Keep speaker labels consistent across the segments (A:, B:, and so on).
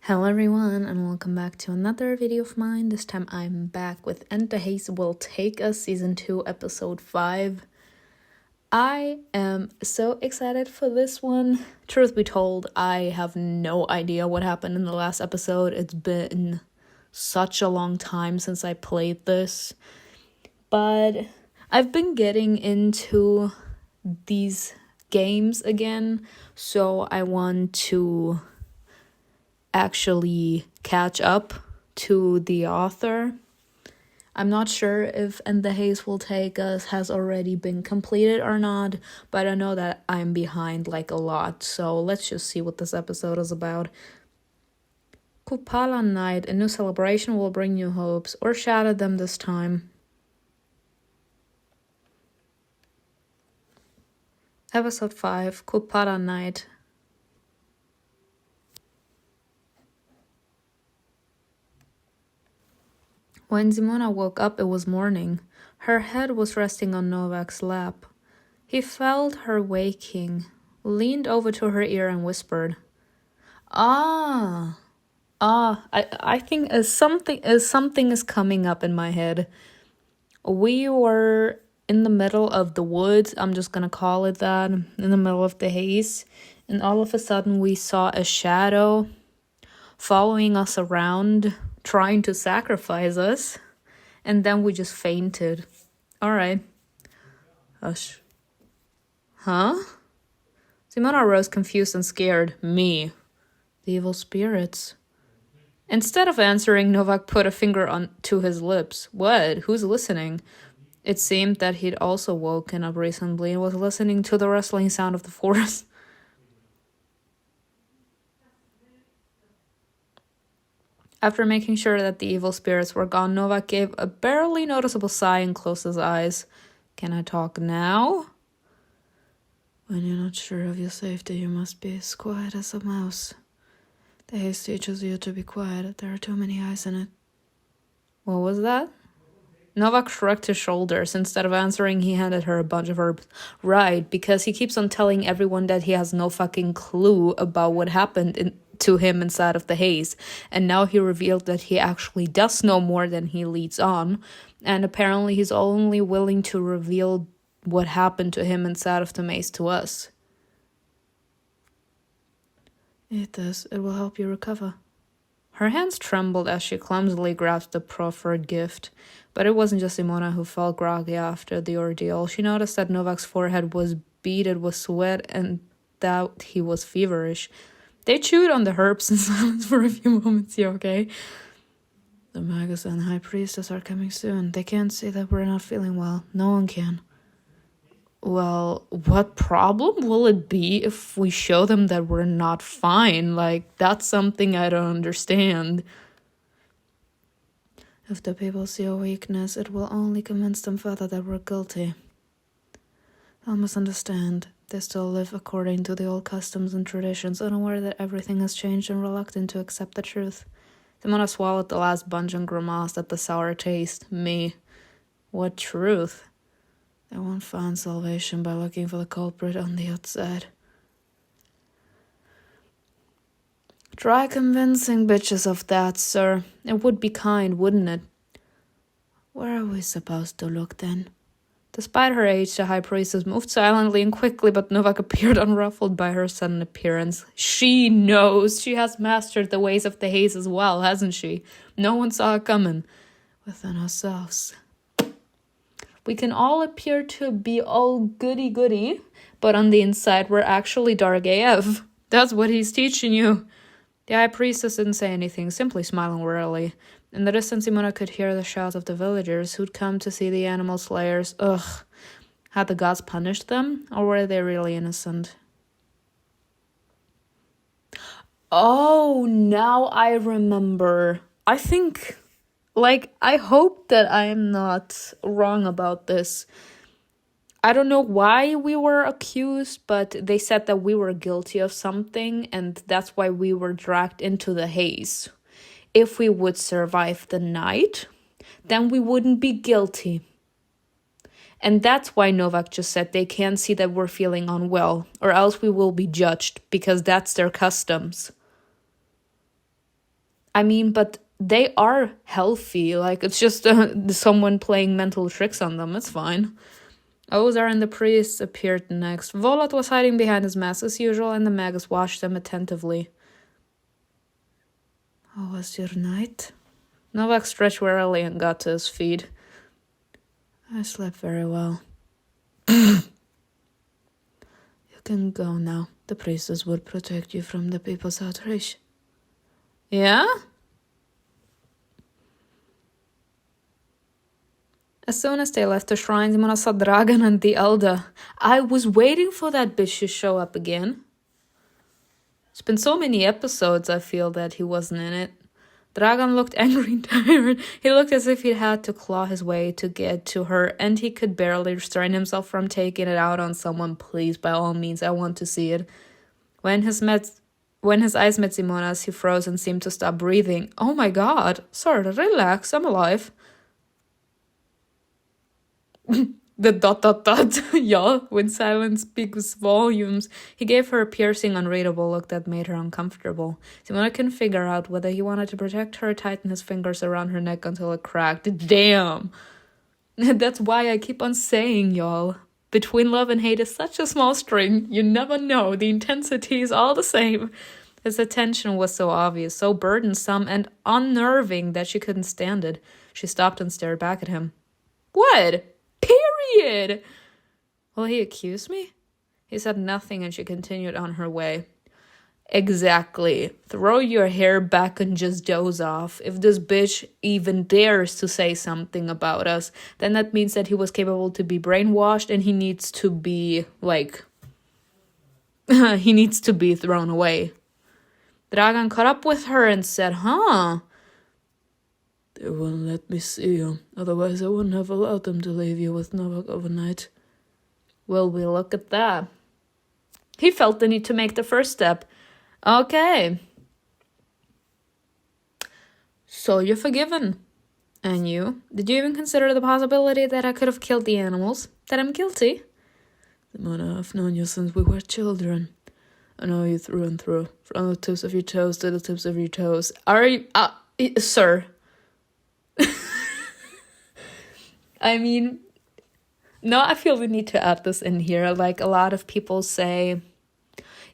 A: Hello everyone and welcome back to another video of mine. This time I'm back with And the Haze Will Take Us Season 2 Episode 5. I am so excited for this one. Truth be told, I have no idea what happened in the last episode. It's been such a long time since I played this. But I've been getting into these games again, so I want to actually catch up to the author. I'm not sure if And the Haze Will Take Us has already been completed or not, but I know that I'm behind like a lot, so let's just see what this episode is about. Kupala Night, a new celebration will bring new hopes, or shatter them this time. Episode 5, Kupala Night. When Simona woke up, it was morning. Her head was resting on Novak's lap. He felt her waking, leaned over to her ear and whispered, I think something is coming up in my head. We were in the middle of the woods, I'm just gonna call it that, in the middle of the haze, and all of a sudden we saw a shadow following us around, trying to sacrifice us, and then we just fainted. Alright. Hush. Huh? Simona rose confused and scared. Me. The evil spirits. Instead of answering, Novak put a finger to his lips. What? Who's listening? It seemed that he'd also woken up recently and was listening to the rustling sound of the forest. After making sure that the evil spirits were gone, Novak gave a barely noticeable sigh and closed his eyes. Can I talk now? When you're not sure of your safety, you must be as quiet as a mouse. The haze teaches you to be quiet. There are too many eyes in it. What was that? Novak shrugged his shoulders. Instead of answering, he handed her a bunch of herbs. Right, because he keeps on telling everyone that he has no fucking clue about what happened to him inside of the haze, and now he revealed that he actually does know more than he leads on, and apparently he's only willing to reveal what happened to him inside of the maze to us. Eat this, it will help you recover. Her hands trembled as she clumsily grasped the proffered gift, but it wasn't just Simona who felt groggy after the ordeal. She noticed that Novak's forehead was beaded with sweat and that he was feverish. They chewed on the herbs in silence for a few moments. You okay? The Magus and High Priestess are coming soon. They can't see that we're not feeling well. No one can. Well, what problem will it be if we show them that we're not fine? Like, that's something I don't understand. If the people see a weakness, it will only convince them further that we're guilty. They'll misunderstand. They still live according to the old customs and traditions, unaware that everything has changed and reluctant to accept the truth. Simona swallowed the last bunch and grimaced at the sour taste. Me. What truth? They won't find salvation by looking for the culprit on the outside. Try convincing bitches of that, sir. It would be kind, wouldn't it? Where are we supposed to look then? Despite her age, the High Priestess moved silently and quickly, but Novak appeared unruffled by her sudden appearance. She knows. She has mastered the ways of the haze as well, hasn't she? No one saw it coming. Within ourselves. We can all appear to be all goody-goody, but on the inside we're actually dark AF. That's what he's teaching you. The High Priestess didn't say anything, simply smiling wearily. In the distance, Simona could hear the shouts of the villagers who'd come to see the animal slayers. Ugh. Had the gods punished them, or were they really innocent? Oh, now I remember. I think, I hope that I am not wrong about this. I don't know why we were accused, but they said that we were guilty of something, and that's why we were dragged into the haze. If we would survive the night, then we wouldn't be guilty. And that's why Novak just said they can't see that we're feeling unwell, or else we will be judged, because that's their customs. I mean, but they are healthy. Like, it's just someone playing mental tricks on them. It's fine. Ozar and the priests appeared next. Volot was hiding behind his mask as usual, and the magus watched them attentively. How was your night? Novak stretched wearily and got to his feet. I slept very well. You can go now. The priestess will protect you from the people's outrage. Yeah? As soon as they left the shrine, Simona saw Dragan and the Elder. I was waiting for that bitch to show up again. It's been so many episodes, I feel, that he wasn't in it. Dragan looked angry and tired. He looked as if he'd had to claw his way to get to her, and he could barely restrain himself from taking it out on someone. Please, by all means, I want to see it. When his eyes met Simona's, he froze and seemed to stop breathing. Oh my god, sir, relax, I'm alive. The ... yeah, when silence speaks volumes. He gave her a piercing, unreadable look that made her uncomfortable. Simona couldn't figure out whether he wanted to protect her, tighten his fingers around her neck until it cracked. Damn! That's why I keep on saying, y'all. Between love and hate is such a small string. You never know. The intensity is all the same. His attention was so obvious, so burdensome and unnerving that she couldn't stand it. She stopped and stared back at him. What? Period! Will he accuse me? He said nothing and she continued on her way. Exactly. Throw your hair back and just doze off. If this bitch even dares to say something about us, then that means that he was capable to be brainwashed and he needs to be, he needs to be thrown away. Dragan caught up with her and said, huh? They wouldn't let me see you. Otherwise, I wouldn't have allowed them to leave you with Novak overnight. Will we look at that? He felt the need to make the first step. Okay. So you're forgiven. And you? Did you even consider the possibility that I could have killed the animals? That I'm guilty? Simona, I've known you since we were children. I know you through and through. From the tips of your toes to the tips of your toes. Are you... sir... I mean, no, I feel the need to add this in here. Like, a lot of people say,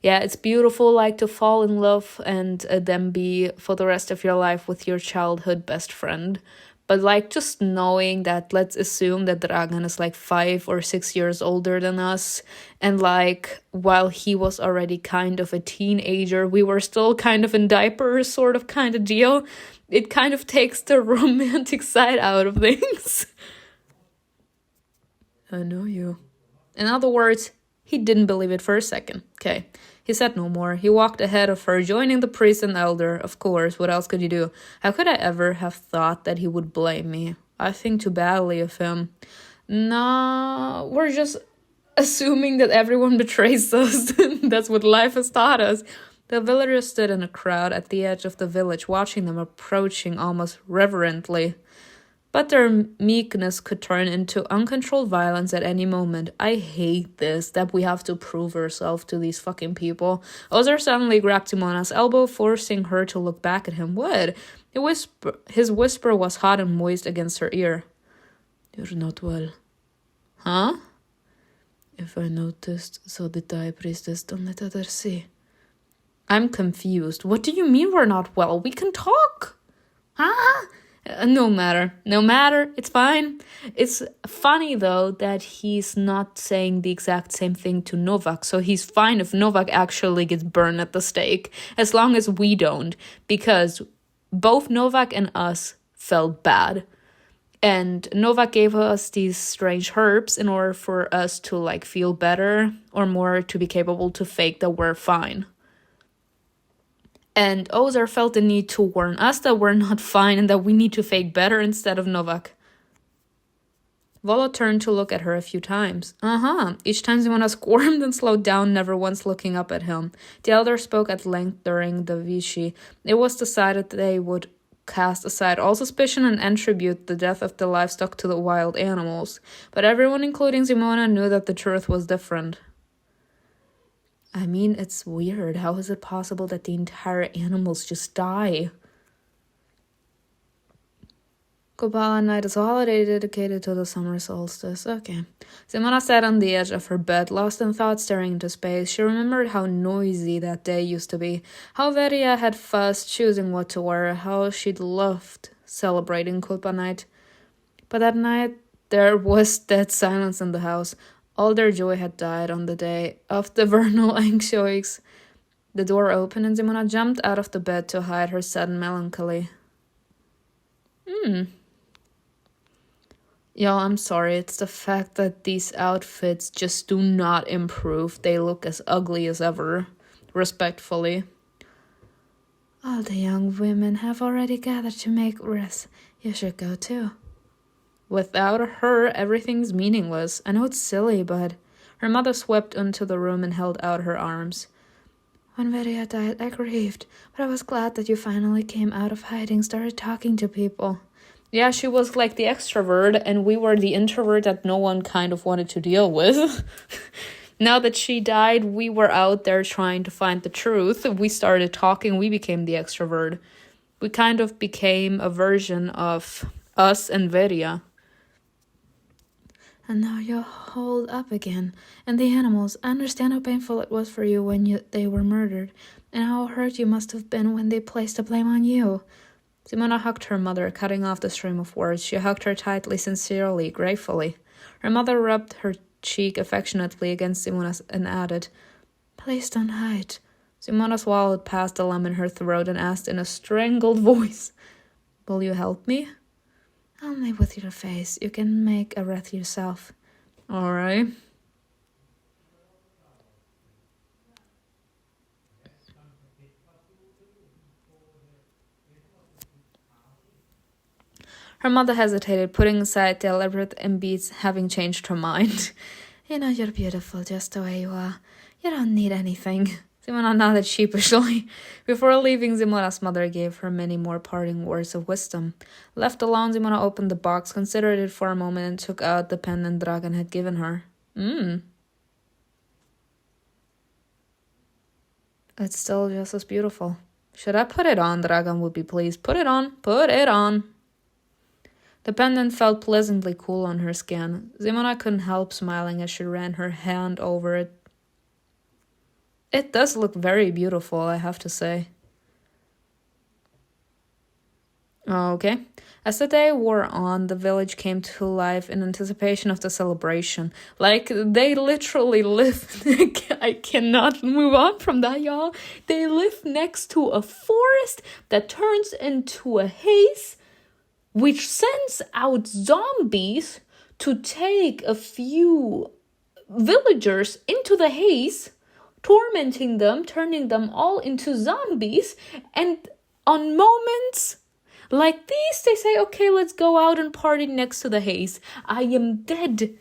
A: yeah, it's beautiful, like, to fall in love and then be for the rest of your life with your childhood best friend. But, like, just knowing that, let's assume that Dragan is, like, 5 or 6 years older than us. And, like, while he was already kind of a teenager, we were still kind of in diapers, sort of kind of deal. It kind of takes the romantic side out of things. I know you. In other words, he didn't believe it for a second. Okay. He said no more. He walked ahead of her, joining the priest and elder. Of course, what else could you do? How could I ever have thought that he would blame me? I think too badly of him. Nah, we're just assuming that everyone betrays us. That's what life has taught us. The villagers stood in a crowd at the edge of the village, watching them approaching almost reverently. But their meekness could turn into uncontrolled violence at any moment. I hate this, that we have to prove ourselves to these fucking people. Ozar suddenly grabbed Simona's elbow, forcing her to look back at him. What? His whisper was hot and moist against her ear. You're not well. Huh? If I noticed, so did I, priestess. Don't let others see. I'm confused. What do you mean we're not well? We can talk. Huh? No matter, it's fine. It's funny, though, that he's not saying the exact same thing to Novak, so he's fine if Novak actually gets burned at the stake, as long as we don't, because both Novak and us felt bad. And Novak gave us these strange herbs in order for us to, like, feel better, or more to be capable to fake that we're fine. And Ozar felt the need to warn us that we're not fine and that we need to fake better instead of Novak. Volo turned to look at her a few times. Each time Simona squirmed and slowed down, never once looking up at him. The elder spoke at length during the Vichy. It was decided that they would cast aside all suspicion and attribute the death of the livestock to the wild animals. But everyone, including Simona, knew that the truth was different. I mean, it's weird. How is it possible that the entire animals just die? Kupala night is a holiday dedicated to the summer solstice. Okay. Simona sat on the edge of her bed, lost in thought, staring into space. She remembered how noisy that day used to be, how Veria had fussed choosing what to wear, how she'd loved celebrating Kulpa night. But that night, there was dead silence in the house. All their joy had died on the day of the vernal equinox. The door opened and Simona jumped out of the bed to hide her sudden melancholy. Y'all, I'm sorry. It's the fact that these outfits just do not improve. They look as ugly as ever. Respectfully. All the young women have already gathered to make wreaths. You should go too. Without her, everything's meaningless. I know it's silly, but... Her mother swept into the room and held out her arms. When Veria died, I grieved, but I was glad that you finally came out of hiding, started talking to people. Yeah, she was like the extrovert, and we were the introvert that no one kind of wanted to deal with. Now that she died, we were out there trying to find the truth. We started talking, we became the extrovert. We kind of became a version of us and Veria. And now you're holed up again. And the animals, I understand how painful it was for you when they were murdered, and how hurt you must have been when they placed the blame on you. Simona hugged her mother, cutting off the stream of words. She hugged her tightly, sincerely, gratefully. Her mother rubbed her cheek affectionately against Simona's and added, Please don't hide. Simona swallowed past the lump in her throat and asked in a strangled voice, Will you help me? Only with your face. You can make a wreath yourself. All right. Her mother hesitated, putting aside the elaborate beads, having changed her mind. You know you're beautiful just the way you are. You don't need anything. Simona nodded sheepishly. Before leaving, Simona's mother gave her many more parting words of wisdom. Left alone, Simona opened the box, considered it for a moment, and took out the pendant DRAGAN had given her. It's still just as beautiful. Should I put it on? DRAGAN would be pleased. Put it on. Put it on. The pendant felt pleasantly cool on her skin. Simona couldn't help smiling as she ran her hand over it. It does look very beautiful, I have to say. Okay. As the day wore on, the village came to life in anticipation of the celebration. Like, they literally live... I cannot move on from that, y'all. They live next to a forest that turns into a haze, which sends out zombies to take a few villagers into the haze, tormenting them, turning them all into zombies, and on moments like these, they say, okay, let's go out and party next to the haze. I am dead.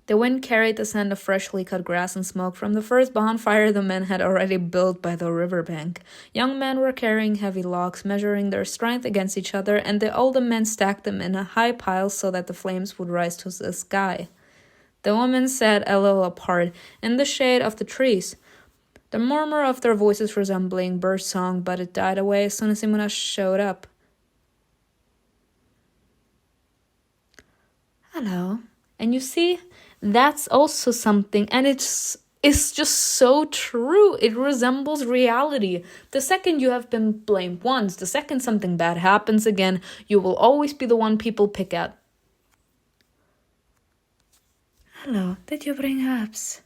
A: The wind carried the scent of freshly cut grass and smoke from the first bonfire the men had already built by the riverbank. Young men were carrying heavy logs, measuring their strength against each other, and the older men stacked them in a high pile so that the flames would rise to the sky. The women sat a little apart, in the shade of the trees, the murmur of their voices resembling bird song, but it died away as soon as Simona showed up. Hello. And you see, that's also something, and it's just so true. It resembles reality. The second you have been blamed once, the second something bad happens again, you will always be the one people pick at. Hello, did you bring herbs?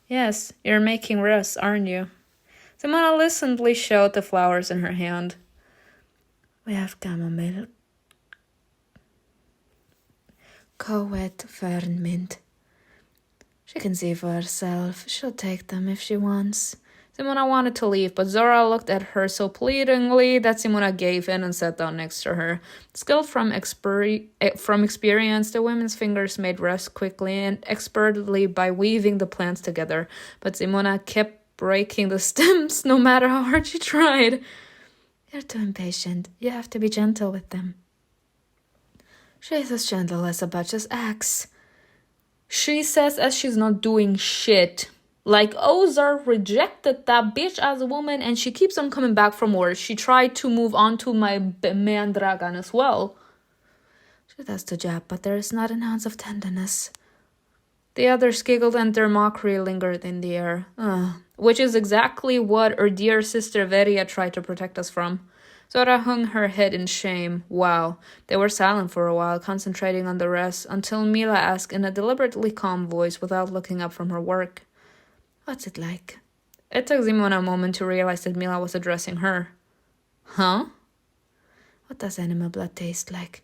A: Yes, you're making wreaths, aren't you? Simona listenedly showed the flowers in her hand. We have chamomile, coet, fern, mint. She can see for herself. She'll take them if she wants. Simona wanted to leave, but Zora looked at her so pleadingly that Simona gave in and sat down next to her. Skilled from experience, the women's fingers made wreaths quickly and expertly by weaving the plants together, but Simona kept breaking the stems no matter how hard she tried. You're too impatient. You have to be gentle with them. She's as gentle as a Butch's axe. She says as she's not doing shit. Like, Ozar rejected that bitch as a woman, and she keeps on coming back for more. She tried to move on to my man Dragan as well. She does the job, but there is not an ounce of tenderness. The others giggled and their mockery lingered in the air. Which is exactly what our dear sister Veria tried to protect us from. Zora hung her head in shame. Wow. They were silent for a while, concentrating on the rest, until Mila asked in a deliberately calm voice without looking up from her work. What's it like? It took Simona a moment to realize that Mila was addressing her. Huh? What does animal blood taste like?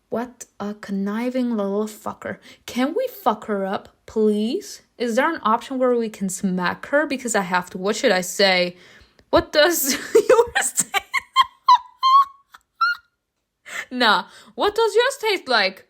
A: What a conniving little fucker. Can we fuck her up, please? Is there an option where we can smack her? Because I have to. What should I say? What does yours taste? Nah, what does yours taste like?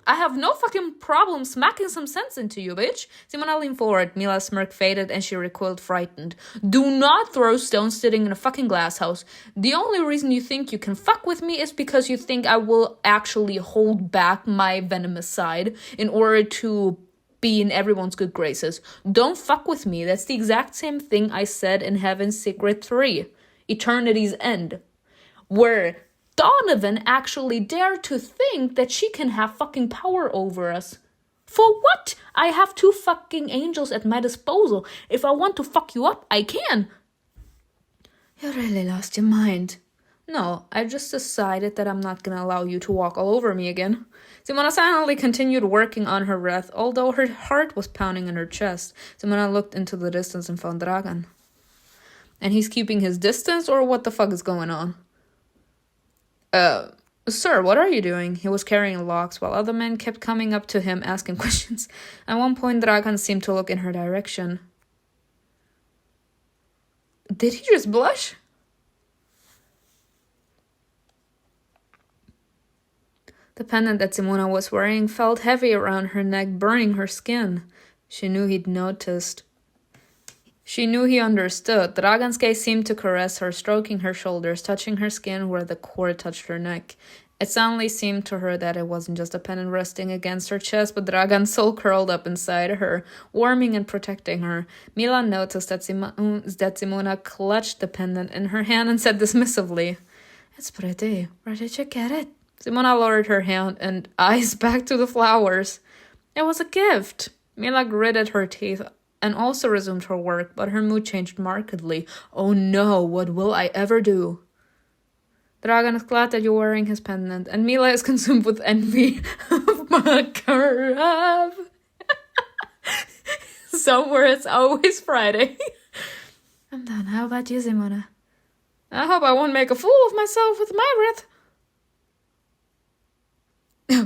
A: I have no fucking problem smacking some sense into you, bitch. Simona leaned forward. Mila's smirk faded and she recoiled frightened. Do not throw stones sitting in a fucking glass house. The only reason you think you can fuck with me is because you think I will actually hold back my venomous side in order to be in everyone's good graces. Don't fuck with me. That's the exact same thing I said in Heaven's Secret 3, Eternity's End, where Donovan actually dared to think that she can have fucking power over us. For what? I have 2 fucking angels at my disposal. If I want to fuck you up, I can. You really lost your mind. No, I just decided that I'm not gonna allow you to walk all over me again. Simona silently continued working on her wrath, although her heart was pounding in her chest. Simona looked into the distance and found Dragan. And he's keeping his distance, or what the fuck is going on? Sir, what are you doing? He was carrying locks, while other men kept coming up to him, asking questions. At one point, Dragan seemed to look in her direction. Did he just blush? The pendant that Simona was wearing felt heavy around her neck, burning her skin. She knew he'd noticed. She knew he understood. Dragan's gaze seemed to caress her, stroking her shoulders, touching her skin where the cord touched her neck. It suddenly seemed to her that it wasn't just a pendant resting against her chest, but Dragan's soul curled up inside her, warming and protecting her. Mila noticed that Simona clutched the pendant in her hand and said dismissively, It's pretty. Where did you get it? Simona lowered her hand and eyes back to the flowers. It was a gift. Mila gritted her teeth and also resumed her work, but her mood changed markedly. Oh no, what will I ever do? Dragan is glad that you're wearing his pendant, and Mila is consumed with envy of Makarov. Somewhere it's always Friday. I'm done. How about you, Simona? I hope I won't make a fool of myself with my wreath.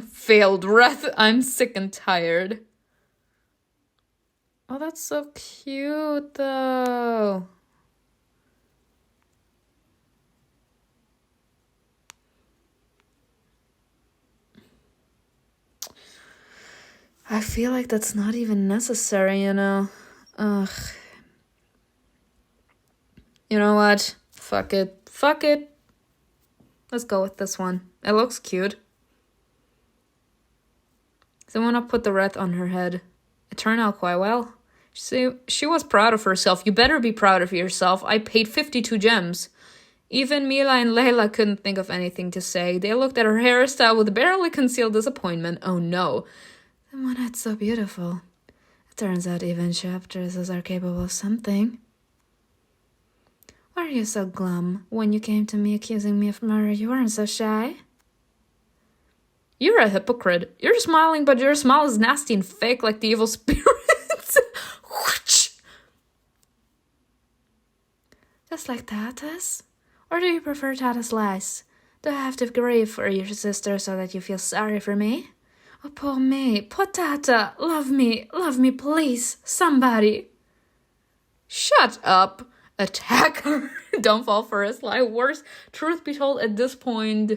A: Failed wreath. I'm sick and tired. Oh, that's so cute, though. I feel like that's not even necessary, you know. Ugh. You know what? Fuck it. Fuck it. Let's go with this one. It looks cute. Simona put the wreath on her head. It turned out quite well. She was proud of herself. You better be proud of yourself. I paid 52 gems. Even Mila and Layla couldn't think of anything to say. They looked at her hairstyle with barely concealed disappointment. Oh no. Simona, it's so beautiful. It turns out even chaptresses are capable of something. Why are you so glum? When you came to me accusing me of murder, you weren't so shy. You're a hypocrite. You're smiling, but your smile is nasty and fake like the evil spirits. Just like Tata's? Or do you prefer Tata's lies? Do I have to grieve for your sister so that you feel sorry for me? Oh, poor me. Poor Tata. Love me, please. Somebody. Shut up. Attack her. Don't fall for his lie. Worse, truth be told, at this point,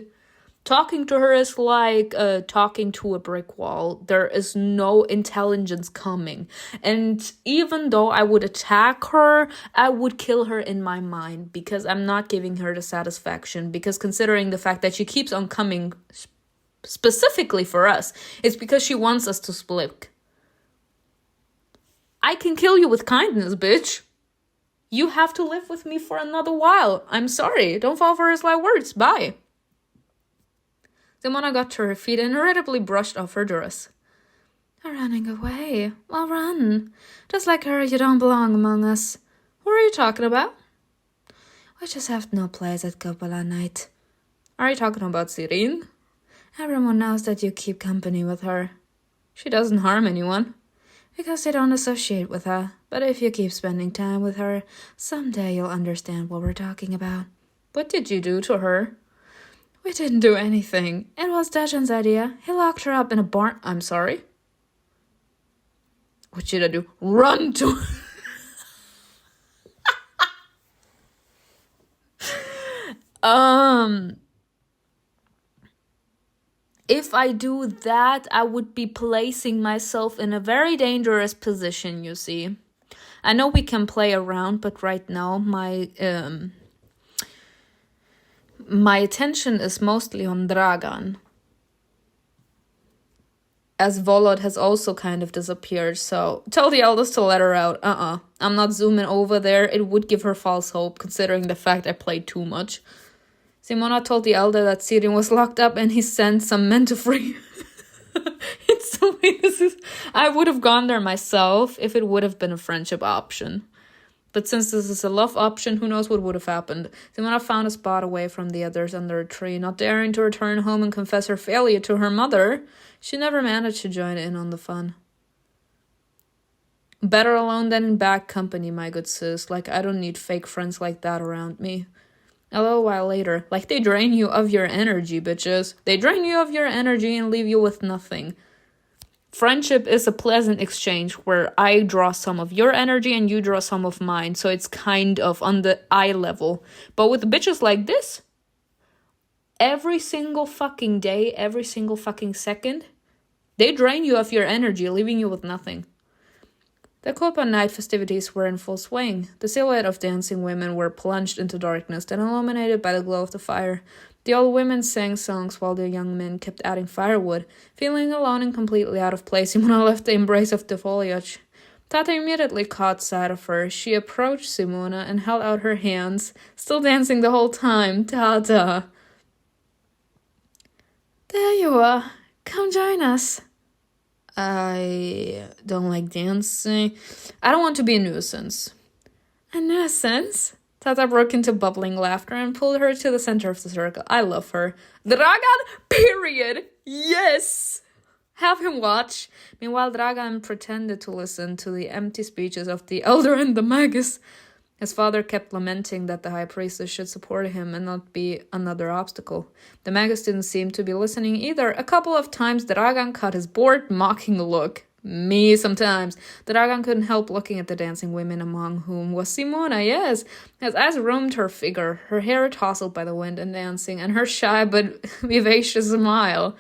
A: talking to her is like talking to a brick wall. There is no intelligence coming. And even though I would attack her, I would kill her in my mind because I'm not giving her the satisfaction. Because considering the fact that she keeps on coming specifically for us, it's because she wants us to split. I can kill you with kindness, bitch. You have to live with me for another while. I'm sorry. Don't fall for his light words. Bye. Simona got to her feet and irritably brushed off her dress. You're running away. Well, run. Just like her, you don't belong among us. Who are you talking about? We just have no place at Coppola night. Are you talking about Sirin? Everyone knows that you keep company with her. She doesn't harm anyone. Because they don't associate with her. But if you keep spending time with her, someday you'll understand what we're talking about. What did you do to her? We didn't do anything. It was Dajan's idea. He locked her up in a barn. I'm sorry? What should I do? Run to her. If I do that, I would be placing myself in a very dangerous position, you see. I know we can play around, but right now my attention is mostly on DRAGAN. As Volod has also kind of disappeared, so tell the eldest to let her out. I'm not zooming over there. It would give her false hope, considering the fact I played too much. Simona told the elder that Sirin was locked up and he sent some men to free. It's the way this is. I would have gone there myself if it would have been a friendship option. But since this is a love option, who knows what would have happened. Simona found a spot away from the others under a tree, not daring to return home and confess her failure to her mother. She never managed to join in on the fun. Better alone than in bad company, my good sis. Like, I don't need fake friends like that around me. A little while later, like, they drain you of your energy, bitches. They drain you of your energy and leave you with nothing. Friendship is a pleasant exchange where I draw some of your energy and you draw some of mine. So it's kind of on the eye level. But with bitches like this, every single fucking day, every single fucking second, they drain you of your energy, leaving you with nothing. The Copa night festivities were in full swing. The silhouette of dancing women were plunged into darkness, then illuminated by the glow of the fire. The old women sang songs while the young men kept adding firewood. Feeling alone and completely out of place, Simona left the embrace of the foliage. Tata immediately caught sight of her. She approached Simona and held out her hands, still dancing the whole time. Tata. There you are. Come join us. I don't like dancing. I don't want to be a nuisance. A nuisance? Tata broke into bubbling laughter and pulled her to the center of the circle. I love her. DRAGAN, period! Yes! Have him watch. Meanwhile, DRAGAN pretended to listen to the empty speeches of the elder and the magus. His father kept lamenting that the high priestess should support him and not be another obstacle. The magus didn't seem to be listening either. A couple of times, DRAGAN caught his bored, mocking look. Me sometimes. DRAGAN couldn't help looking at the dancing women, among whom was Simona, yes. His eyes roamed her figure, her hair tousled by the wind and dancing, and her shy but vivacious smile.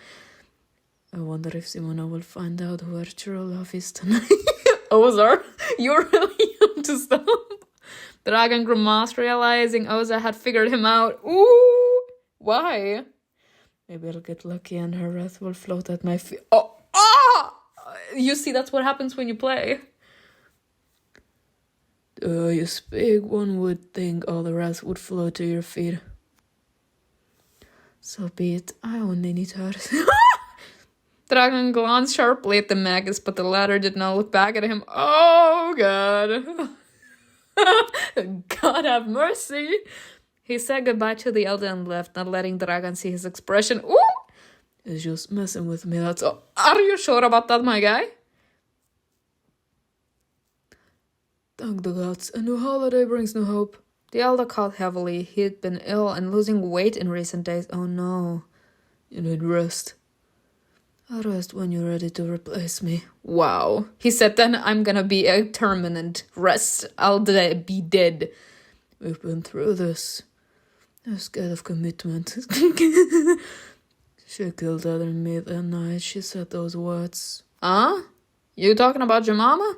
A: I wonder if Simona will find out who her true love is tonight. Ozar, you're really up to stop. DRAGAN grimaced, realizing Oza had figured him out. Ooh! Why? Maybe I'll get lucky and her wrath will float at my feet. Oh! Ah! You see, that's what happens when you play. You speak, one would think all the rest would float to your feet. So be it. I only need her. DRAGAN glanced sharply at the magus, but the latter did not look back at him. Oh, God. God have mercy. He said goodbye to the elder and left, not letting DRAGAN see his expression. Ooh! He's just messing with me, that's all. Are you sure about that, my guy? Thank the gods. A new holiday brings new hope. The elder coughed heavily. He had been ill and losing weight in recent days. Oh no. You need rest. I'll rest when you're ready to replace me. Wow. He said then I'm gonna be a permanent rest. I'll be dead. We've been through this. I'm scared of commitment. She killed her and me that night. She said those words. Huh? You talking about your mama?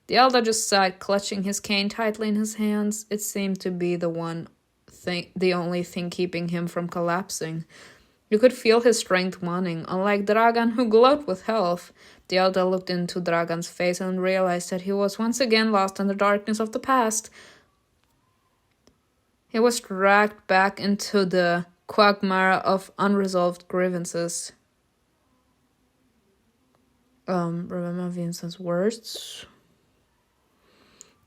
A: The elder just sighed, clutching his cane tightly in his hands. It seemed to be the only thing keeping him from collapsing. You could feel his strength waning, unlike Dragan, who glowed with health. The elder looked into Dragan's face and realized that he was once again lost in the darkness of the past. He was dragged back into the quagmire of unresolved grievances. Remember Vincent's words?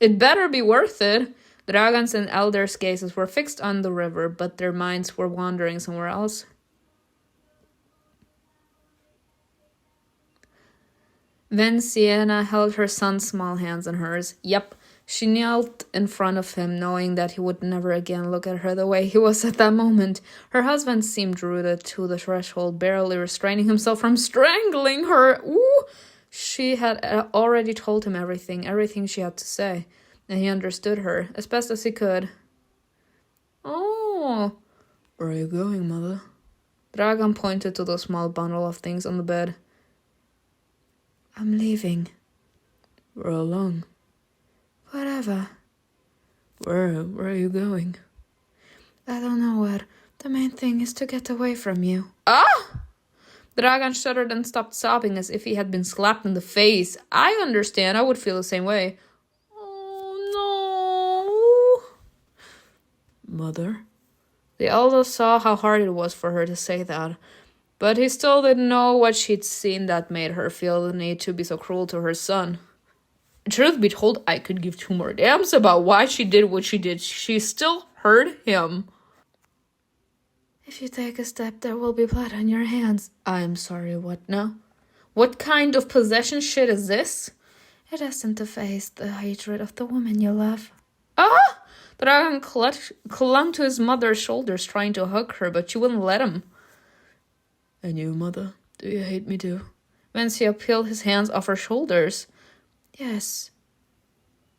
A: It better be worth it. Dragan's and elders' gazes were fixed on the river, but their minds were wandering somewhere else. Then Sienna held her son's small hands in hers. Yep, she knelt in front of him, knowing that he would never again look at her the way he was at that moment. Her husband seemed rooted to the threshold, barely restraining himself from strangling her. Ooh! She had already told him everything she had to say, and he understood her, as best as he could. Oh, where are you going, mother? Dragan pointed to the small bundle of things on the bed. I'm leaving. Where along? Wherever. Where are you going? I don't know where. The main thing is to get away from you. Ah! Dragan shuddered and stopped sobbing as if he had been slapped in the face. I understand. I would feel the same way. Oh, no. Mother? The elder saw how hard it was for her to say that, but he still didn't know what she'd seen that made her feel the need to be so cruel to her son. Truth be told, I could give two more damns about why she did what she did. She still hurt him. If you take a step, there will be blood on your hands. I'm sorry, what now? What kind of possession shit is this? It isn't to face the hatred of the woman you love. Ah! Dragan clung to his mother's shoulders, trying to hug her, but she wouldn't let him. And you, mother, do you hate me too? Vencia peeled his hands off her shoulders. Yes.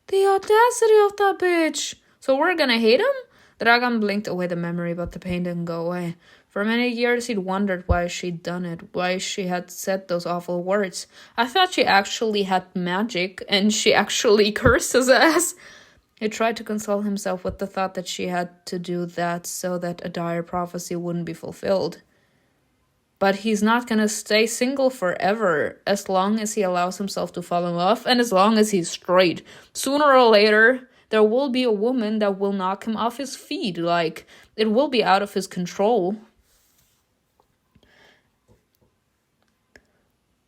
A: The audacity of that bitch! So we're gonna hate him? Dragan blinked away the memory, but the pain didn't go away. For many years he'd wondered why she'd done it, why she had said those awful words. I thought she actually had magic, and she actually cursed his ass. He tried to console himself with the thought that she had to do that so that a dire prophecy wouldn't be fulfilled. But he's not gonna stay single forever, as long as he allows himself to fall in love, and as long as he's straight. Sooner or later, there will be a woman that will knock him off his feet. Like, it will be out of his control.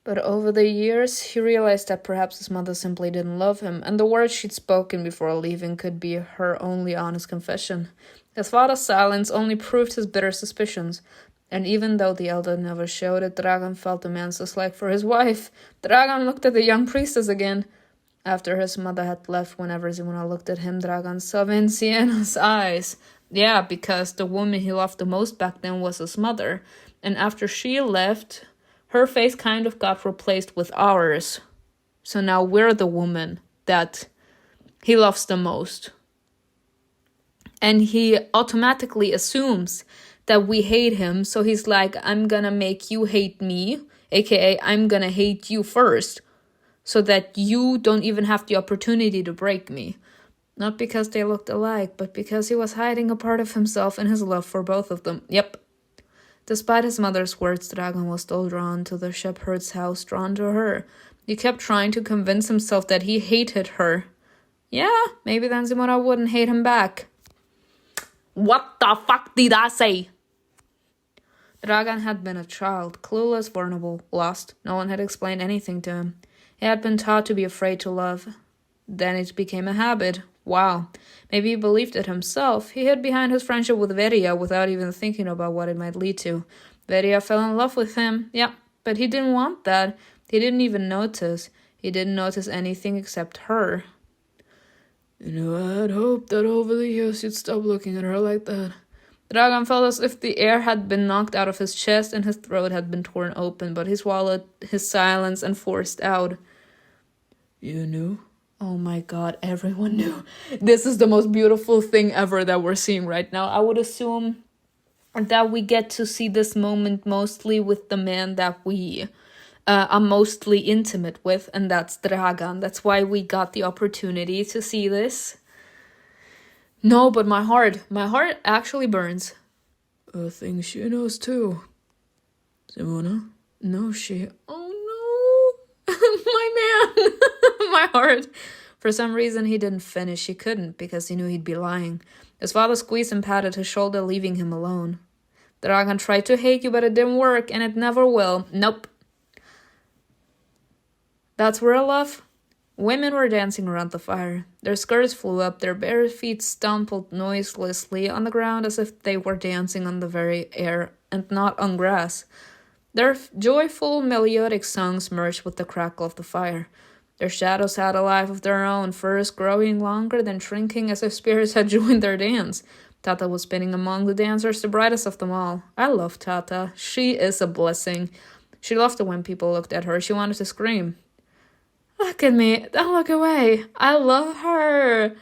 A: But over the years, he realized that perhaps his mother simply didn't love him, and the words she'd spoken before leaving could be her only honest confession. His father's silence only proved his bitter suspicions, and even though the elder never showed it, Dragan felt a man's dislike for his wife. Dragan looked at the young priestess again. After his mother had left, whenever Simona looked at him, Dragan saw in Sienna's eyes. Yeah, because the woman he loved the most back then was his mother. And after she left, her face kind of got replaced with ours. So now we're the woman that he loves the most. And he automatically assumes that we hate him. So he's like, I'm gonna make you hate me, aka I'm gonna hate you first, so that you don't even have the opportunity to break me. Not because they looked alike, but because he was hiding a part of himself in his love for both of them. Yep. Despite his mother's words, Dragan was still drawn to the shepherd's house, drawn to her. He kept trying to convince himself that he hated her. Yeah, maybe then Simona wouldn't hate him back. What the fuck did I say? Dragan had been a child, clueless, vulnerable, lost. No one had explained anything to him. He had been taught to be afraid to love. Then it became a habit. Wow. Maybe he believed it himself. He hid behind his friendship with Veria without even thinking about what it might lead to. Veria fell in love with him. Yeah, but he didn't want that. He didn't even notice. He didn't notice anything except her. You know, I had hoped that over the years you'd stop looking at her like that. Dragan felt as if the air had been knocked out of his chest and his throat had been torn open, but he swallowed his silence and forced out. You knew? Oh my god, everyone knew. This is the most beautiful thing ever that we're seeing right now. I would assume that we get to see this moment mostly with the man that we are mostly intimate with, and that's Dragan. That's why we got the opportunity to see this. No, but my heart actually burns. Things she knows too. Simona? No, she... Oh, no! My man! My heart. For some reason, he didn't finish. He couldn't, because he knew he'd be lying. His father squeezed and patted his shoulder, leaving him alone. Dragan tried to hate you, but it didn't work, and it never will. Nope. That's real love? Women were dancing around the fire. Their skirts flew up, their bare feet stumbled noiselessly on the ground as if they were dancing on the very air and not on grass. Their joyful, melodic songs merged with the crackle of the fire. Their shadows had a life of their own, first growing longer, then shrinking as if spirits had joined their dance. Tata was spinning among the dancers, the brightest of them all. I love Tata. She is a blessing. She loved it when people looked at her. She wanted to scream. Look at me. Don't look away. I love her.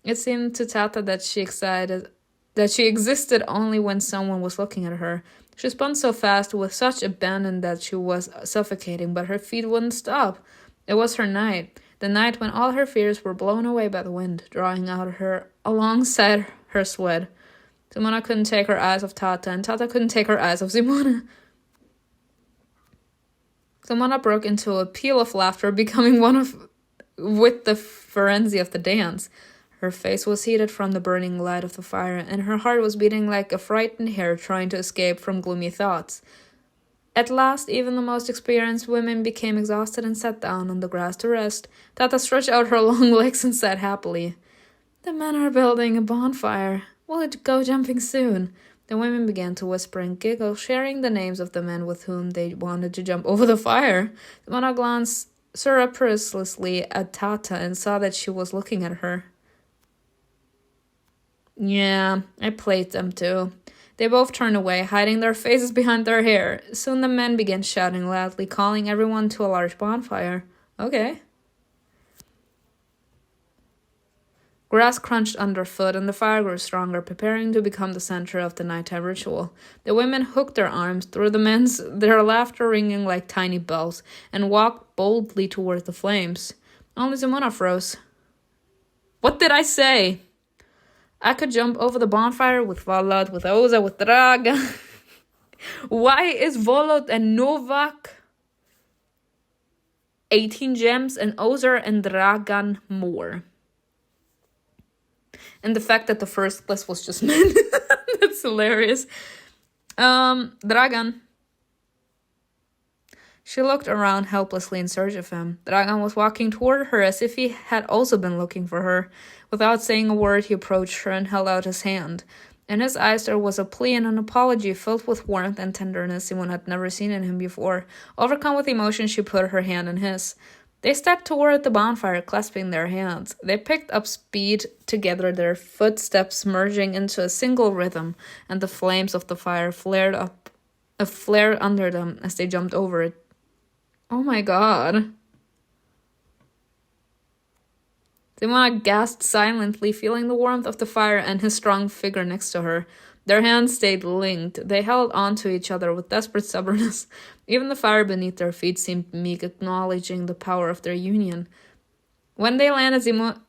A: It seemed to Tata that she existed only when someone was looking at her. She spun so fast with such abandon that she was suffocating, but her feet wouldn't stop. It was her night, the night when all her fears were blown away by the wind, drawing out her alongside her sweat. Simona couldn't take her eyes off Tata, and Tata couldn't take her eyes off Simona. Simona broke into a peal of laughter, becoming with the frenzy of the dance. Her face was heated from the burning light of the fire, and her heart was beating like a frightened hare trying to escape from gloomy thoughts. At last, even the most experienced women became exhausted and sat down on the grass to rest. Tata stretched out her long legs and sighed happily. The men are building a bonfire. Will it go jumping soon? The women began to whisper and giggle, sharing the names of the men with whom they wanted to jump over the fire. Simona glanced surreptitiously at Tata and saw that she was looking at her. Yeah, I played them too. They both turned away, hiding their faces behind their hair. Soon the men began shouting loudly, calling everyone to a large bonfire. Okay. Grass crunched underfoot, and the fire grew stronger, preparing to become the center of the nighttime ritual. The women hooked their arms through the men's, their laughter ringing like tiny bells, and walked boldly toward the flames. Only Simona froze. What did I say? I could jump over the bonfire with Volod, with Oza, with Dragan. Why is Volod and Novak 18 gems and Ozer and Dragan more? And the fact that the first list was just men. That's hilarious. Dragan. She looked around helplessly in search of him. Dragan was walking toward her as if he had also been looking for her. Without saying a word, he approached her and held out his hand. In his eyes there was a plea and an apology filled with warmth and tenderness Simone had never seen in him before. Overcome with emotion, she put her hand in his. They stepped toward the bonfire, clasping their hands. They picked up speed together, their footsteps merging into a single rhythm, and the flames of the fire flared under them as they jumped over it. Oh my god. Simona gasped silently, feeling the warmth of the fire and his strong figure next to her. Their hands stayed linked. They held on to each other with desperate stubbornness. Even the fire beneath their feet seemed meek, acknowledging the power of their union. When they landed,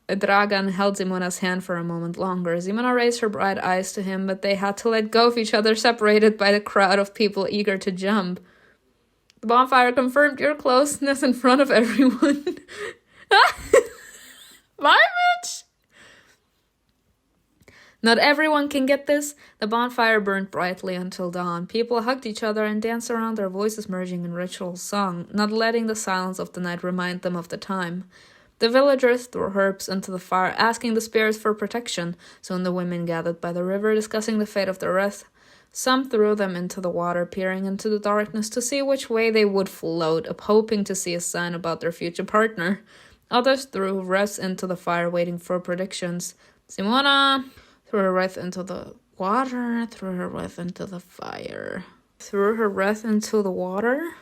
A: Dragan held Simona's hand for a moment longer. Simona raised her bright eyes to him, but they had to let go of each other, separated by the crowd of people eager to jump. The bonfire confirmed your closeness in front of everyone. Bye, bitch! Not everyone can get this. The bonfire burned brightly until dawn. People hugged each other and danced around, their voices merging in ritual song, not letting the silence of the night remind them of the time. The villagers threw herbs into the fire, asking the spirits for protection. Soon the women gathered by the river, discussing the fate of the rest. Some threw them into the water, peering into the darkness to see which way they would float, hoping to see a sign about their future partner. Others threw wreaths into the fire, waiting for predictions. Simona threw her wreath into the water, threw her wreath into the fire. Threw her wreath into the water?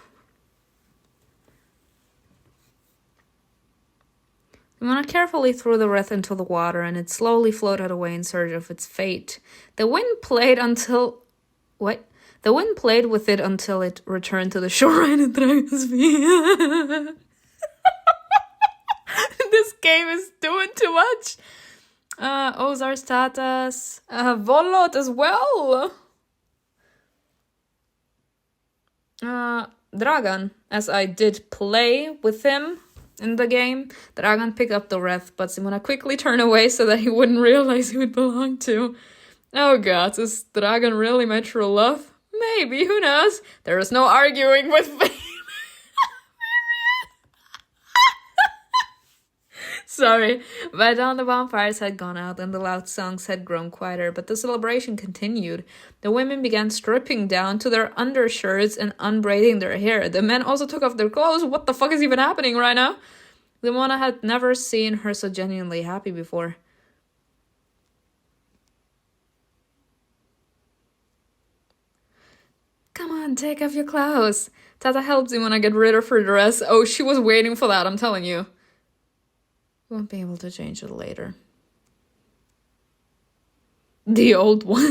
A: Simona carefully threw the wreath into the water, and it slowly floated away in search of its fate. The wind played with it until it returned to the shoreline and Dragan's feet. This game is doing too much. Ozar's Tatas. Volot as well. Dragan, as I did play with him in the game, Dragan picked up the wreath, but Simona quickly turned away so that he wouldn't realize who it belonged to. Oh god, is Dragan really my true love? Maybe, who knows? There is no arguing with fate. Sorry. By dawn, the bonfires had gone out and the loud songs had grown quieter, but the celebration continued. The women began stripping down to their undershirts and unbraiding their hair. The men also took off their clothes. What the fuck is even happening right now? Simona had never seen her so genuinely happy before. Come on, take off your clothes. Tata helped Simona get rid of her dress. Oh, she was waiting for that, I'm telling you. You won't be able to change it later. The old one.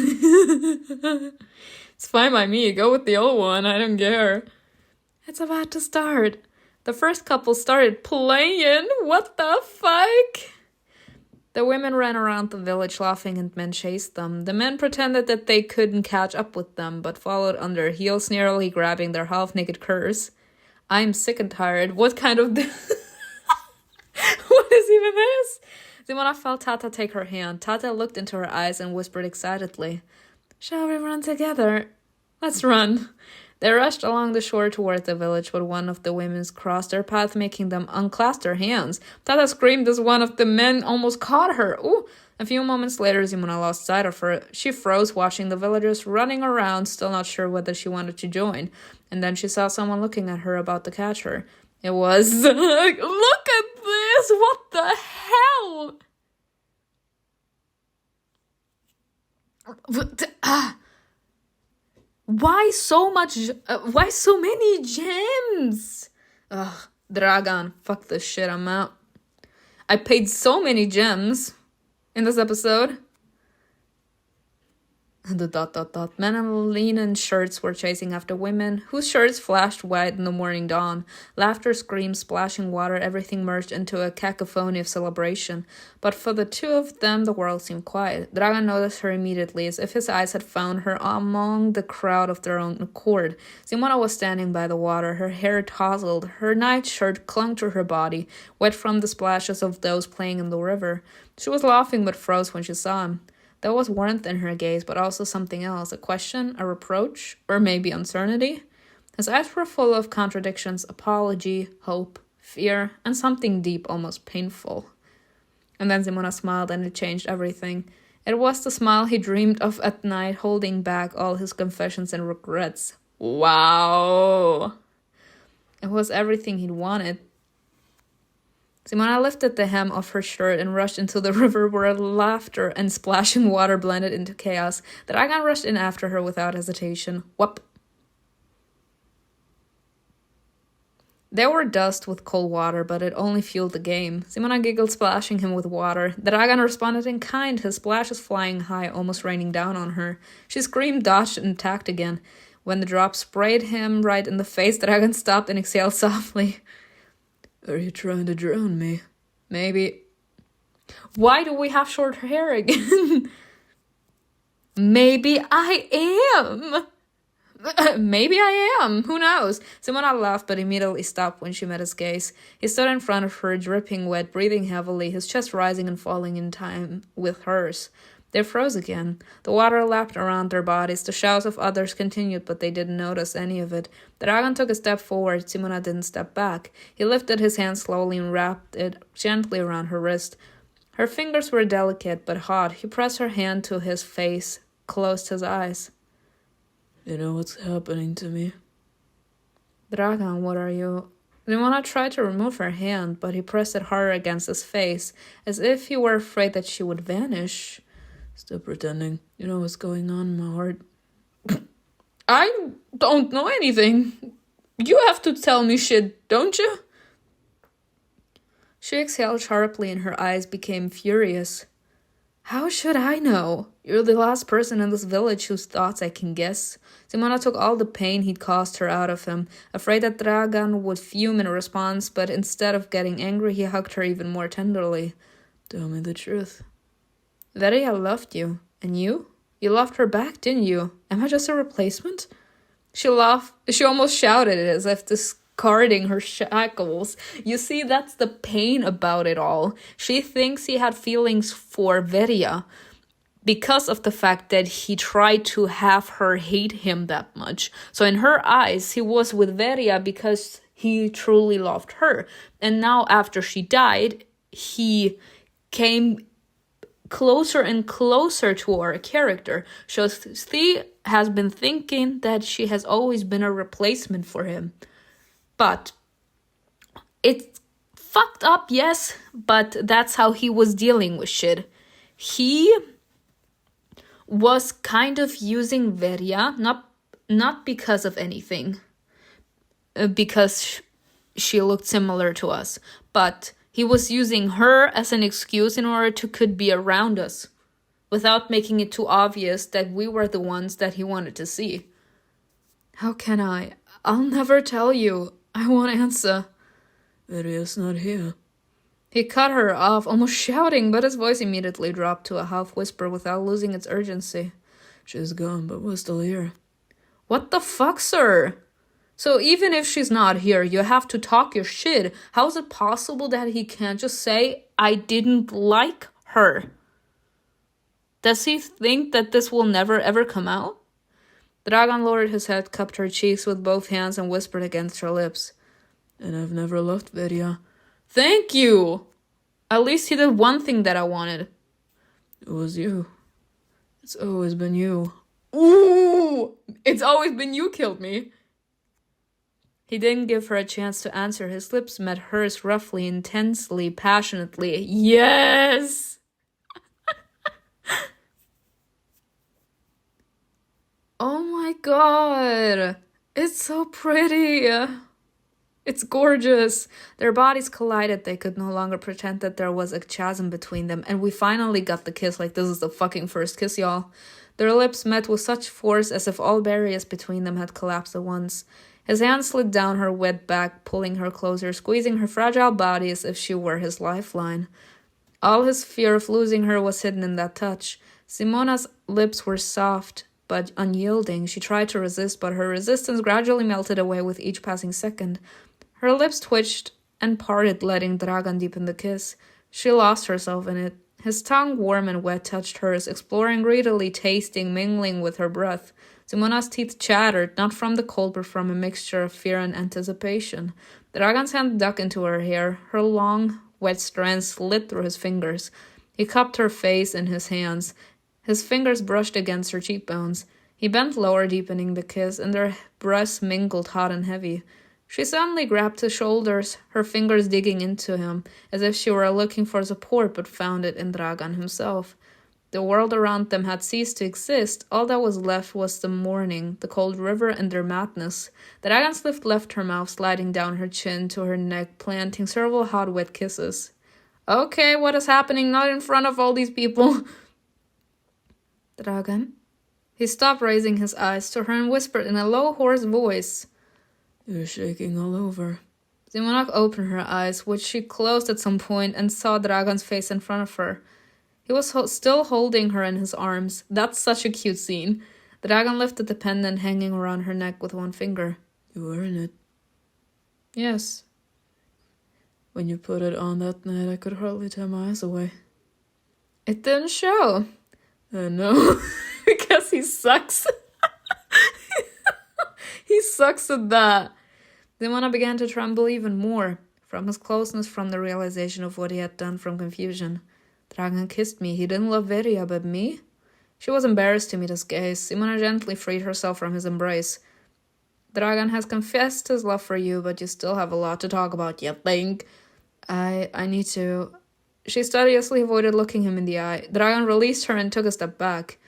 A: It's fine by me. Go with the old one. I don't care. It's about to start. The first couple started playing. What the fuck? The women ran around the village laughing and men chased them. The men pretended that they couldn't catch up with them, but followed on their heels, nearly grabbing their half-naked curs. I'm sick and tired. What kind of... What is even this? Simona felt Tata take her hand. Tata looked into her eyes and whispered excitedly, Shall we run together? Let's run. They rushed along the shore toward the village, but one of the women crossed their path, making them unclasp their hands. Tata screamed as one of the men almost caught her. Ooh! A few moments later, Simona lost sight of her. She froze, watching the villagers running around, still not sure whether she wanted to join. And then she saw someone looking at her, about to catch her. It was... Look at this! What the hell? Why so much... why so many gems? Ugh, Dragan. Fuck this shit, I'm out. I paid so many gems in this episode. The ... Men in linen shirts were chasing after women, whose shirts flashed white in the morning dawn. Laughter, screams, splashing water, everything merged into a cacophony of celebration. But for the two of them, the world seemed quiet. Dragan noticed her immediately, as if his eyes had found her among the crowd of their own accord. Simona was standing by the water, her hair tousled, her nightshirt clung to her body, wet from the splashes of those playing in the river. She was laughing but froze when she saw him. There was warmth in her gaze, but also something else, a question, a reproach, or maybe uncertainty. His eyes were full of contradictions, apology, hope, fear, and something deep, almost painful. And then Simona smiled, and it changed everything. It was the smile he dreamed of at night, holding back all his confessions and regrets. Wow! It was everything he'd wanted. Simona lifted the hem of her shirt and rushed into the river, where laughter and splashing water blended into chaos. Dragan rushed in after her without hesitation. Whoop! They were dust with cold water, but it only fueled the game. Simona giggled, splashing him with water. Dragan responded in kind, his splashes flying high, almost raining down on her. She screamed, dodged, and attacked again. When the drop sprayed him right in the face, Dragan stopped and exhaled softly. Are you trying to drown me? Maybe. Why do we have short hair again? Maybe I am. Maybe I am. Who knows? Simona laughed, but immediately stopped when she met his gaze. He stood in front of her, dripping wet, breathing heavily, his chest rising and falling in time with hers. They froze again. The water lapped around their bodies. The shouts of others continued, but they didn't notice any of it. Dragan took a step forward. Simona didn't step back. He lifted his hand slowly and wrapped it gently around her wrist. Her fingers were delicate but hot. He pressed her hand to his face, closed his eyes. You know what's happening to me? Dragan, what are you... Simona tried to remove her hand, but he pressed it harder against his face, as if he were afraid that she would vanish. Still pretending. You know what's going on in my heart? I don't know anything. You have to tell me shit, don't you? She exhaled sharply and her eyes became furious. How should I know? You're the last person in this village whose thoughts I can guess. Simona took all the pain he'd caused her out of him, afraid that Dragan would fume in response, but instead of getting angry, he hugged her even more tenderly. Tell me the truth. Veria loved you. And you? You loved her back, didn't you? Am I just a replacement? She laughed. She almost shouted it as if discarding her shackles. You see, that's the pain about it all. She thinks he had feelings for Veria because of the fact that he tried to have her hate him that much. So in her eyes, he was with Veria because he truly loved her. And now after she died, he came closer and closer to our character. So Thea has been thinking that she has always been a replacement for him. But it's fucked up, yes, but that's how he was dealing with shit. He was kind of using Veria, not because of anything, because she looked similar to us, but he was using her as an excuse in order to could be around us, without making it too obvious that we were the ones that he wanted to see. How can I? I'll never tell you. I won't answer. Veria's not here. He cut her off, almost shouting, but his voice immediately dropped to a half whisper without losing its urgency. She's gone, but we're still here. What the fuck, sir? So even if she's not here, you have to talk your shit. How is it possible that he can't just say, I didn't like her? Does he think that this will never ever come out? Dragan lowered his head, cupped her cheeks with both hands, and whispered against her lips. And I've never loved Veria. Thank you! At least he did one thing that I wanted. It was you. It's always been you. Ooh! It's always been you killed me. He didn't give her a chance to answer. His lips met hers roughly, intensely, passionately. Yes! Oh my god! It's so pretty! It's gorgeous. Their bodies collided. They could no longer pretend that there was a chasm between them. And we finally got the kiss. Like, this is the fucking first kiss, y'all. Their lips met with such force as if all barriers between them had collapsed at once. His hand slid down her wet back, pulling her closer, squeezing her fragile body as if she were his lifeline. All his fear of losing her was hidden in that touch. Simona's lips were soft, but unyielding. She tried to resist, but her resistance gradually melted away with each passing second. Her lips twitched and parted, letting Dragan deepen the kiss. She lost herself in it. His tongue, warm and wet, touched hers, exploring greedily, tasting, mingling with her breath. Simona's teeth chattered, not from the cold, but from a mixture of fear and anticipation. Dragan's hand dug into her hair. Her long, wet strands slid through his fingers. He cupped her face in his hands. His fingers brushed against her cheekbones. He bent lower, deepening the kiss, and their breaths mingled hot and heavy. She suddenly grabbed his shoulders, her fingers digging into him, as if she were looking for support, but found it in Dragan himself. The world around them had ceased to exist. All that was left was the morning, the cold river, and their madness. Dragan's lift left her mouth, sliding down her chin to her neck, planting several hot, wet kisses. Okay, what is happening? Not in front of all these people. Dragan? He stopped, raising his eyes to her, and whispered in a low, hoarse voice. You're shaking all over. Simona opened her eyes, which she closed at some point, and saw Dragan's face in front of her. He was still holding her in his arms. That's such a cute scene. Dragan lifted the pendant hanging around her neck with one finger. You were in it. Yes. When you put it on that night, I could hardly tear my eyes away. It didn't show. I know. Because he sucks. He sucks at that. Simona began to tremble even more, from his closeness, from the realization of what he had done, from confusion. Dragan kissed me. He didn't love Veria, but me? She was embarrassed to meet his gaze. Simona gently freed herself from his embrace. Dragan has confessed his love for you, but you still have a lot to talk about, you think? I need to... She studiously avoided looking him in the eye. Dragan released her and took a step back.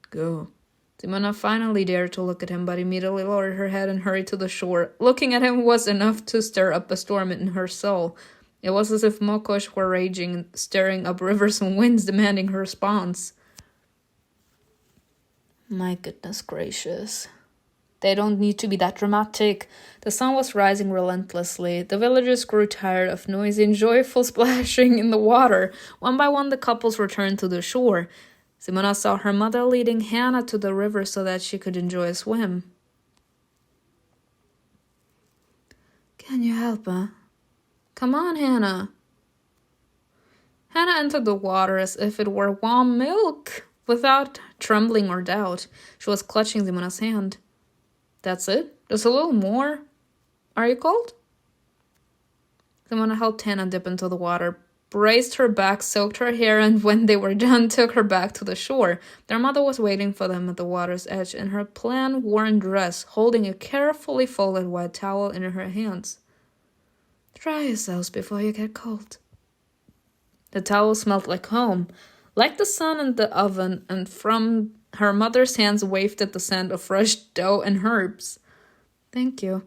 A: Go. Simona finally dared to look at him, but immediately lowered her head and hurried to the shore. Looking at him was enough to stir up a storm in her soul. It was as if Mokosh were raging, stirring up rivers and winds, demanding her response. My goodness gracious. They don't need to be that dramatic. The sun was rising relentlessly. The villagers grew tired of noisy and joyful splashing in the water. One by one, the couples returned to the shore. Simona saw her mother leading Hannah to the river so that she could enjoy a swim. Can you help her? Come on, Hannah. Hannah entered the water as if it were warm milk. Without trembling or doubt, she was clutching Simona's hand. That's it? Just a little more? Are you cold? Simona helped Hannah dip into the water, braced her back, soaked her hair, and when they were done, took her back to the shore. Their mother was waiting for them at the water's edge in her plain-worn dress, holding a carefully folded white towel in her hands. Dry yourselves before you get cold. The towel smelled like home, like the sun in the oven, and from her mother's hands wafted the scent of fresh dough and herbs. Thank you.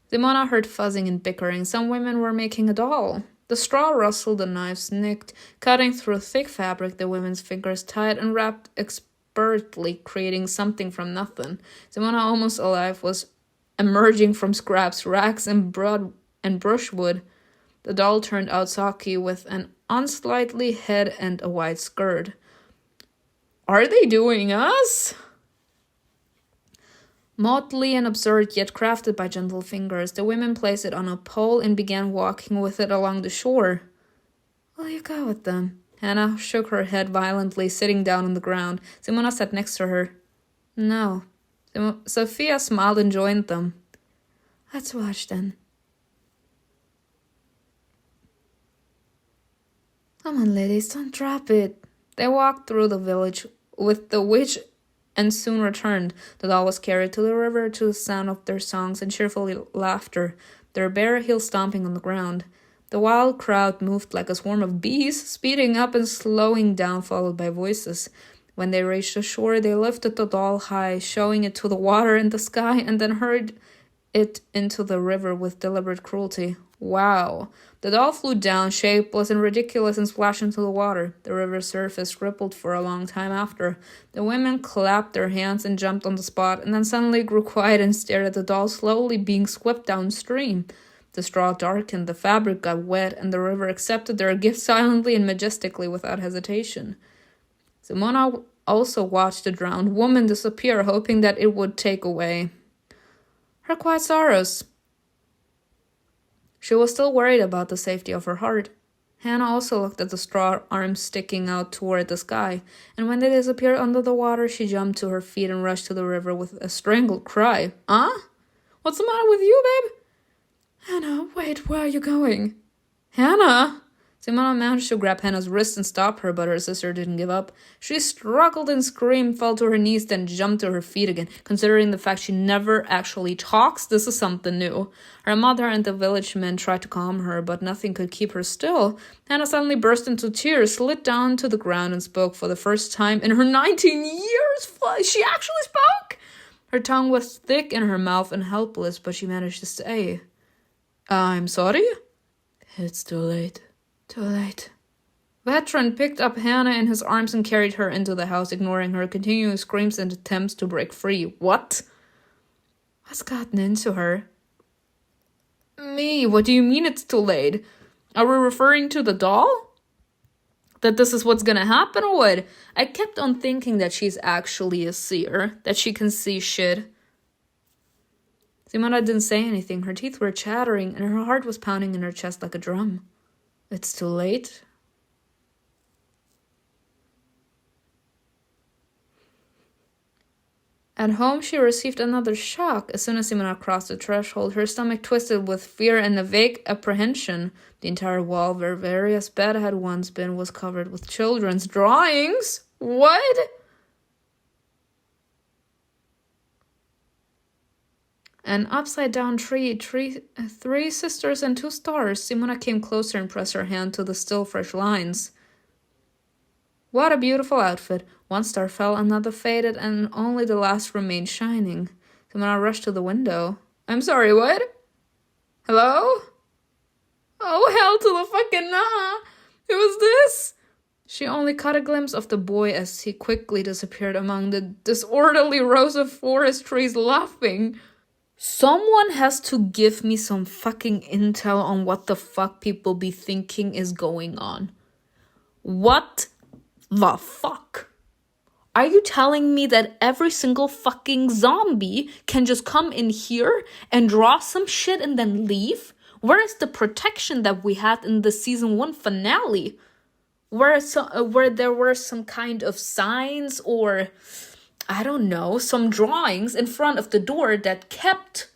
A: Simona heard fuzzing and bickering. Some women were making a doll. The straw rustled, the knives nicked, cutting through thick fabric. The women's fingers tied and wrapped expertly, creating something from nothing. Simona, almost alive, was emerging from scraps, rags, and brushwood. The doll turned out soggy with an unsightly head and a white skirt. Are they doing us? Motley and absurd, yet crafted by gentle fingers, the women placed it on a pole and began walking with it along the shore. Will you go with them? Hannah shook her head violently, sitting down on the ground. Simona sat next to her. No. Sophia smiled and joined them. Let's watch then. Come on, ladies, don't drop it. They walked through the village with the witch and soon returned. The doll was carried to the river to the sound of their songs and cheerful laughter, their bare heels stomping on the ground. The wild crowd moved like a swarm of bees, speeding up and slowing down, followed by voices. When they reached the shore, they lifted the doll high, showing it to the water and the sky, and then hurled it into the river with deliberate cruelty. Wow. The doll flew down, shapeless and ridiculous, and splashed into the water. The river's surface rippled for a long time after. The women clapped their hands and jumped on the spot, and then suddenly grew quiet and stared at the doll slowly being swept downstream. The straw darkened, the fabric got wet, and the river accepted their gift silently and majestically without hesitation. Simona also watched the drowned woman disappear, hoping that it would take away her quiet sorrows. She was still worried about the safety of her heart. Hannah also looked at the straw arms sticking out toward the sky, and when they disappeared under the water, she jumped to her feet and rushed to the river with a strangled cry. Huh? What's the matter with you, babe? Hannah, wait, where are you going? Hannah! Simona managed to grab Hannah's wrist and stop her, but her sister didn't give up. She struggled and screamed, fell to her knees, then jumped to her feet again. Considering the fact she never actually talks, this is something new. Her mother and the village men tried to calm her, but nothing could keep her still. Hannah suddenly burst into tears, slid down to the ground, and spoke for the first time in her 19 years. She actually spoke! Her tongue was thick in her mouth and helpless, but she managed to say, I'm sorry? It's too late. Too late. Veteran picked up Hannah in his arms and carried her into the house, ignoring her continuing screams and attempts to break free. What? What's gotten into her? Me, what do you mean it's too late? Are we referring to the doll? That this is what's gonna happen or what? I kept on thinking that she's actually a seer, that she can see shit. Simona didn't say anything. Her teeth were chattering and her heart was pounding in her chest like a drum. It's too late. At home, she received another shock. As soon as Simona crossed the threshold, her stomach twisted with fear and a vague apprehension. The entire wall where various bed had once been was covered with children's drawings. What? An upside-down tree, three sisters and 2 stars. Simona came closer and pressed her hand to the still fresh lines. What a beautiful outfit. 1 star fell, another faded, and only the last remained shining. Simona rushed to the window. I'm sorry, what? Hello? Oh, hell to the fucking nah. Who was this? She only caught a glimpse of the boy as he quickly disappeared among the disorderly rows of forest trees, laughing. Someone has to give me some fucking intel on what the fuck people be thinking is going on. What the fuck? Are you telling me that every single fucking zombie can just come in here and draw some shit and then leave? Where is the protection that we had in the season 1 finale? Where there were some kind of signs or, I don't know, some drawings in front of the door that kept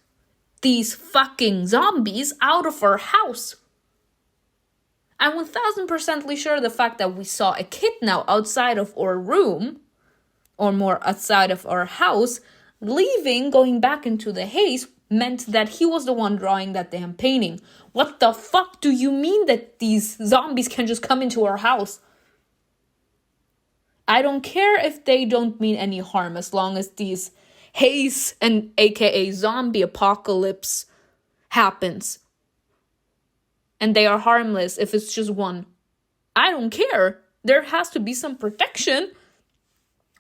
A: these fucking zombies out of our house. I'm 1000% sure the fact that we saw a kid now outside of our room, or more outside of our house, leaving, going back into the haze, meant that he was the one drawing that damn painting. What the fuck do you mean that these zombies can just come into our house? I don't care if they don't mean any harm, as long as these haze and aka zombie apocalypse happens. And they are harmless if it's just one. I don't care. There has to be some protection.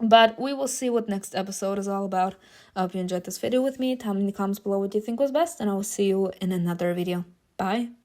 A: But we will see what next episode is all about. I hope you enjoyed this video with me. Tell me in the comments below what you think was best, and I will see you in another video. Bye.